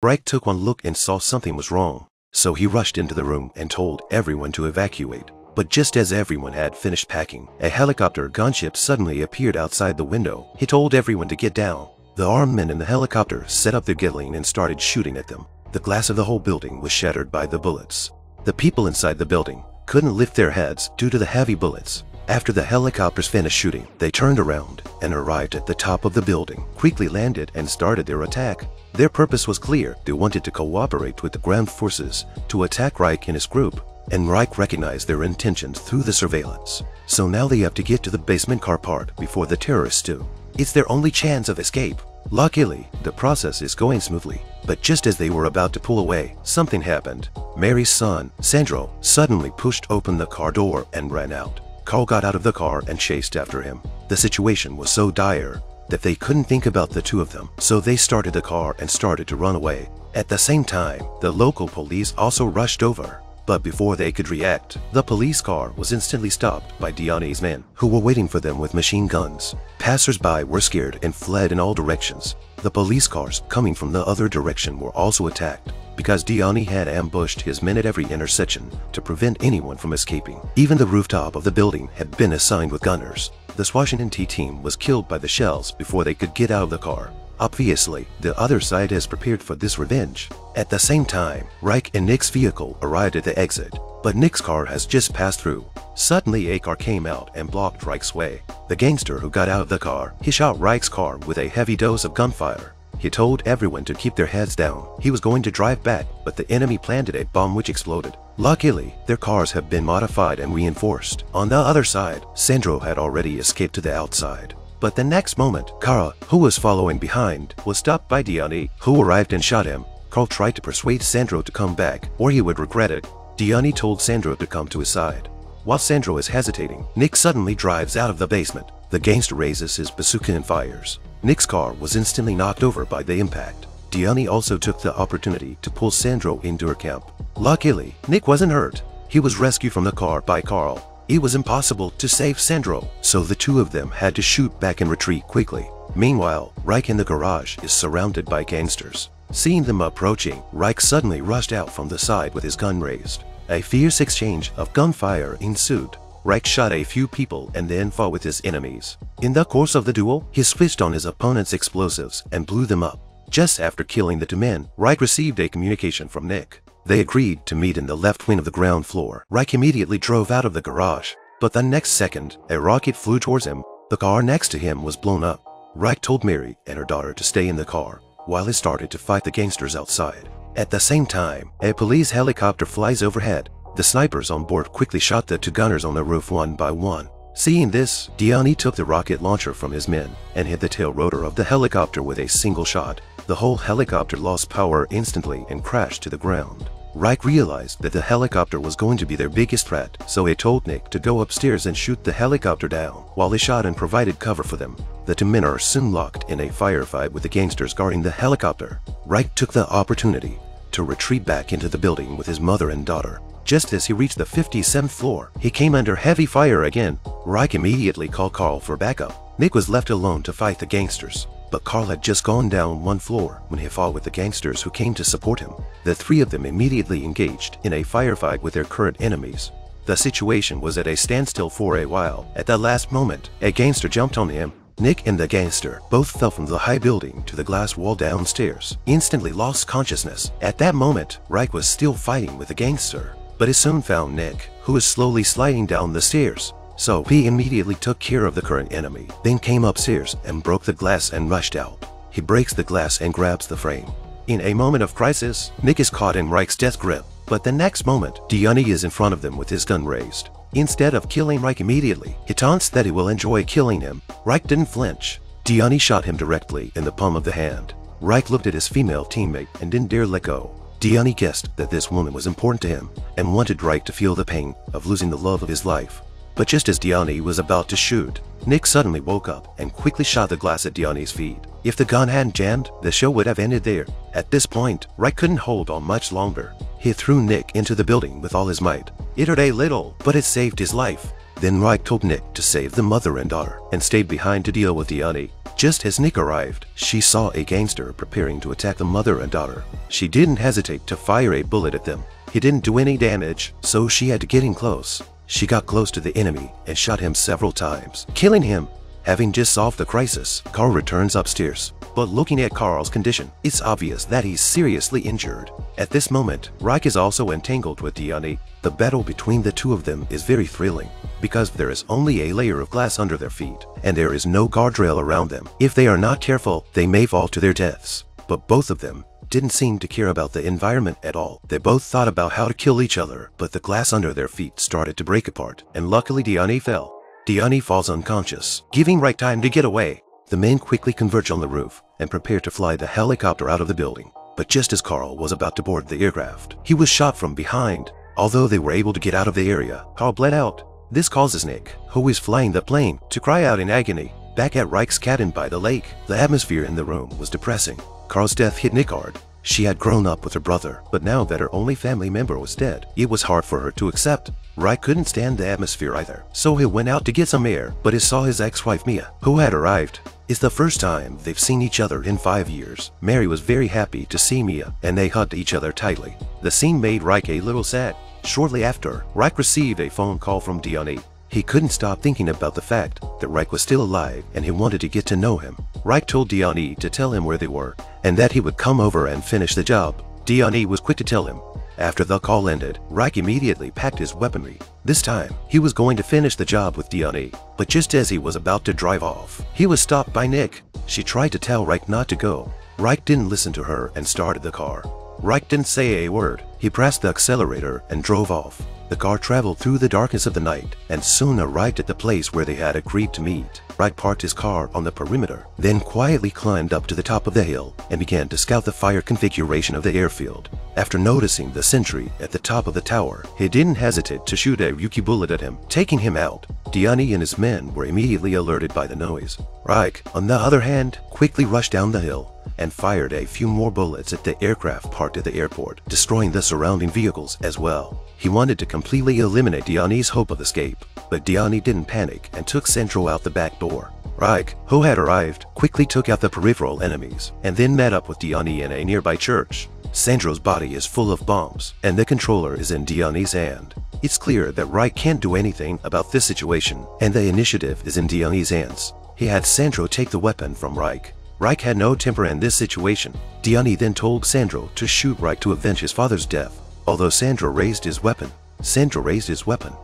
Rake took one look and saw something was wrong, so he rushed into the room and told everyone to evacuate. But just as everyone had finished packing, a helicopter gunship suddenly appeared outside the window. He told everyone to get down. The armed men in the helicopter set up their gatling and started shooting at them. The glass of the whole building was shattered by the bullets. The people inside the building couldn't lift their heads due to the heavy bullets. After the helicopters finished shooting, they turned around and arrived at the top of the building, quickly landed and started their attack. Their purpose was clear. They wanted to cooperate with the ground forces to attack Rake and his group, and Rake recognized their intentions through the surveillance. So now they have to get to the basement car part before the terrorists do. It's their only chance of escape. Luckily, the process is going smoothly, but just as they were about to pull away, something happened. Mary's son, Sandro, suddenly pushed open the car door and ran out. Carl got out of the car and chased after him. The situation was so dire that they couldn't think about the two of them, so they started the car and started to run away. At the same time, the local police also rushed over. But before they could react, the police car was instantly stopped by Diani's men, who were waiting for them with machine guns. Passers-by were scared and fled in all directions. The police cars coming from the other direction were also attacked, because Diani had ambushed his men at every intersection to prevent anyone from escaping. Even the rooftop of the building had been assigned with gunners. The Swashington team was killed by the shells before they could get out of the car. Obviously, the other side has prepared for this revenge. At the same time, Rake and Nick's vehicle arrived at the exit, but Nick's car has just passed through. Suddenly, a car came out and blocked Rake's way. The gangster who got out of the car, he shot Rake's car with a heavy dose of gunfire. He told everyone to keep their heads down. He was going to drive back, but the enemy planted a bomb which exploded. Luckily, their cars have been modified and reinforced. On the other side, Sandro had already escaped to the outside. But the next moment, Kara, who was following behind, was stopped by Diani, who arrived and shot him. Carl tried to persuade Sandro to come back, or he would regret it. Diani told Sandro to come to his side. While Sandro is hesitating, Nick suddenly drives out of the basement. The gangster raises his bazooka and fires. Nick's car was instantly knocked over by the impact. Diani also took the opportunity to pull Sandro into her camp. Luckily, Nick wasn't hurt. He was rescued from the car by Carl. It was impossible to save Sandro, so the two of them had to shoot back and retreat quickly. Meanwhile, Rake in the garage is surrounded by gangsters. Seeing them approaching, Rake suddenly rushed out from the side with his gun raised. A fierce exchange of gunfire ensued. Rake shot a few people and then fought with his enemies. In the course of the duel, he switched on his opponent's explosives and blew them up. Just after killing the two men, Rake received a communication from Nick. They agreed to meet in the left wing of the ground floor. Rake immediately drove out of the garage, but the next second, a rocket flew towards him. The car next to him was blown up. Rake told Mary and her daughter to stay in the car, while he started to fight the gangsters outside. At the same time, a police helicopter flies overhead. The snipers on board quickly shot the two gunners on the roof one by one. Seeing this, Diani took the rocket launcher from his men and hit the tail rotor of the helicopter with a single shot. The whole helicopter lost power instantly and crashed to the ground. Rake realized that the helicopter was going to be their biggest threat, so he told Nick to go upstairs and shoot the helicopter down, while he shot and provided cover for them. The two men are soon locked in a firefight with the gangsters guarding the helicopter. Rake took the opportunity to retreat back into the building with his mother and daughter. Just as he reached the 57th floor, he came under heavy fire again. Rake immediately called Carl for backup. Nick was left alone to fight the gangsters, but Carl had just gone down one floor when he fought with the gangsters who came to support him. The three of them immediately engaged in a firefight with their current enemies. The situation was at a standstill for a while. At the last moment, a gangster jumped on him. Nick and the gangster both fell from the high building to the glass wall downstairs, instantly lost consciousness. At that moment, Rake was still fighting with the gangster, but he soon found Nick, who was slowly sliding down the stairs. So he immediately took care of the current enemy, then came upstairs and broke the glass and rushed out. He breaks the glass and grabs the frame. In a moment of crisis, Nick is caught in Rake's death grip, but the next moment, Diani is in front of them with his gun raised. Instead of killing Rake immediately, he taunts that he will enjoy killing him. Rake didn't flinch. Diani shot him directly in the palm of the hand. Rake looked at his female teammate and didn't dare let go. Diani guessed that this woman was important to him and wanted Rake to feel the pain of losing the love of his life. But just as Diani was about to shoot, Nick suddenly woke up and quickly shot the glass at Diani's feet. If the gun hadn't jammed, the show would have ended there. At this point, Rake couldn't hold on much longer. He threw Nick into the building with all his might. It hurt a little, but it saved his life. Then Rake told Nick to save the mother and daughter and stayed behind to deal with Ande. Just as Nick arrived, she saw a gangster preparing to attack the mother and daughter. She didn't hesitate to fire a bullet at them. He didn't do any damage, so she had to get in close. She got close to the enemy and shot him several times, killing him. Having just solved the crisis, Carl returns upstairs. But looking at Carl's condition, it's obvious that he's seriously injured. At this moment, Rake is also entangled with Ande. The battle between the two of them is very thrilling, because there is only a layer of glass under their feet, and there is no guardrail around them. If they are not careful, they may fall to their deaths. But both of them didn't seem to care about the environment at all. They both thought about how to kill each other, but the glass under their feet started to break apart, and luckily Ande fell. Ande falls unconscious, giving Rake time to get away. The men quickly converge on the roof and prepare to fly the helicopter out of the building. But just as Carl was about to board the aircraft, he was shot from behind. Although they were able to get out of the area, Carl bled out. This causes Nick, who is flying the plane, to cry out in agony. Back at Rake's cabin by the lake, the atmosphere in the room was depressing. Carl's death hit Nick hard. She had grown up with her brother, but now that her only family member was dead, it was hard for her to accept. Rake couldn't stand the atmosphere either, so he went out to get some air, but he saw his ex-wife Mia, who had arrived. It's the first time they've seen each other in 5 years. Mary was very happy to see Mia, and they hugged each other tightly. The scene made Rake a little sad. Shortly after, Rake received a phone call from Ande. He couldn't stop thinking about the fact that Rake was still alive, and he wanted to get to know him. Rake told Ande to tell him where they were, and that he would come over and finish the job. Ande was quick to tell him. After the call ended, Rake immediately packed his weaponry. This time, he was going to finish the job with Ande, but just as he was about to drive off, he was stopped by Nick. She tried to tell Rake not to go. Rake didn't listen to her and started the car. Rake didn't say a word. He pressed the accelerator and drove off. The car traveled through the darkness of the night and soon arrived at the place where they had agreed to meet. Rake parked his car on the perimeter, then quietly climbed up to the top of the hill and began to scout the fire configuration of the airfield. After noticing the sentry at the top of the tower, he didn't hesitate to shoot a Yuki bullet at him, taking him out. Ande and his men were immediately alerted by the noise. Rake, on the other hand, quickly rushed down the hill and fired a few more bullets at the aircraft parked at the airport, destroying the surrounding vehicles as well. He wanted to completely eliminate Ande's hope of escape, but Ande didn't panic and took Sandro out the back door. Rake, who had arrived, quickly took out the peripheral enemies and then met up with Ande in a nearby church. Sandro's body is full of bombs, and the controller is in Ande's hand. It's clear that Rake can't do anything about this situation, and the initiative is in Ande's hands. He had Sandro take the weapon from Rake. Rake had no temper in this situation. Ande then told Sandro to shoot Rake to avenge his father's death. Although Sandro raised his weapon,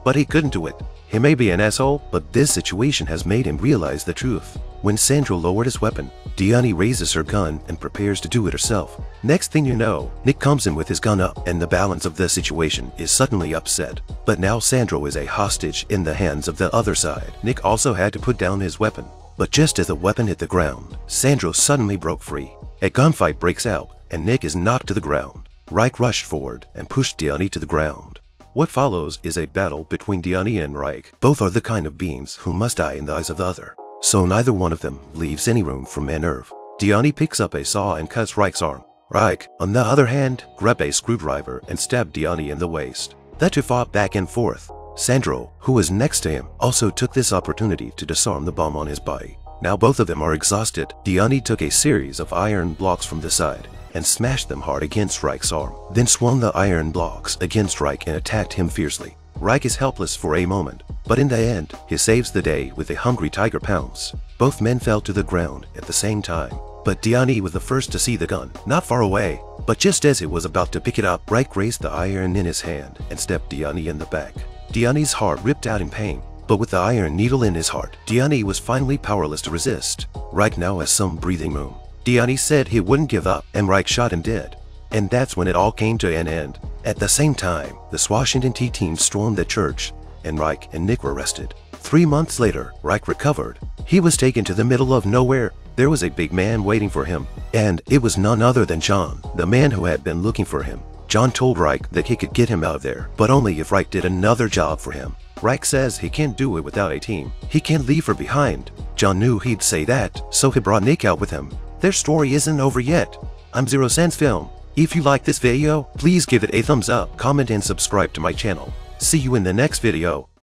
but he couldn't do it. He may be an asshole, but this situation has made him realize the truth. When Sandro lowered his weapon, Ande raises her gun and prepares to do it herself. Next thing you know, Nick comes in with his gun up, and the balance of the situation is suddenly upset. But now Sandro is a hostage in the hands of the other side. Nick also had to put down his weapon. But just as the weapon hit the ground, Sandro suddenly broke free. A gunfight breaks out, and Nick is knocked to the ground. Rake rushed forward and pushed Ande to the ground. What follows is a battle between Ande and Rake. Both are the kind of beings who must die in the eyes of the other, so neither one of them leaves any room for maneuver. Ande picks up a saw and cuts Rake's arm. Rake, on the other hand, grabbed a screwdriver and stabbed Ande in the waist. The two fought back and forth. Sandro, who was next to him, also took this opportunity to disarm the bomb on his body. Now both of them are exhausted. Ande took a series of iron blocks from the side and smashed them hard against Rake's arm, then swung the iron blocks against Rake and attacked him fiercely. Rake is helpless for a moment, but in the end, he saves the day with a hungry tiger pounce. Both men fell to the ground at the same time, but Ande was the first to see the gun, not far away. But just as he was about to pick it up, Rake raised the iron in his hand and stepped Ande in the back. Ande's heart ripped out in pain, but with the iron needle in his heart, Ande was finally powerless to resist. Rake now has some breathing room. Ande said he wouldn't give up, and Rake shot him dead. And that's when it all came to an end. At the same time, the Swashington team stormed the church, and Rake and Nick were arrested. 3 months later, Rake recovered. He was taken to the middle of nowhere. There was a big man waiting for him, and it was none other than John, the man who had been looking for him. John told Rake that he could get him out of there, but only if Rake did another job for him. Rake says he can't do it without a team. He can't leave her behind. John knew he'd say that, so he brought Nick out with him. Their story isn't over yet. I'm Zero Sense Film. If you like this video, please give it a thumbs up, comment and subscribe to my channel. See you in the next video.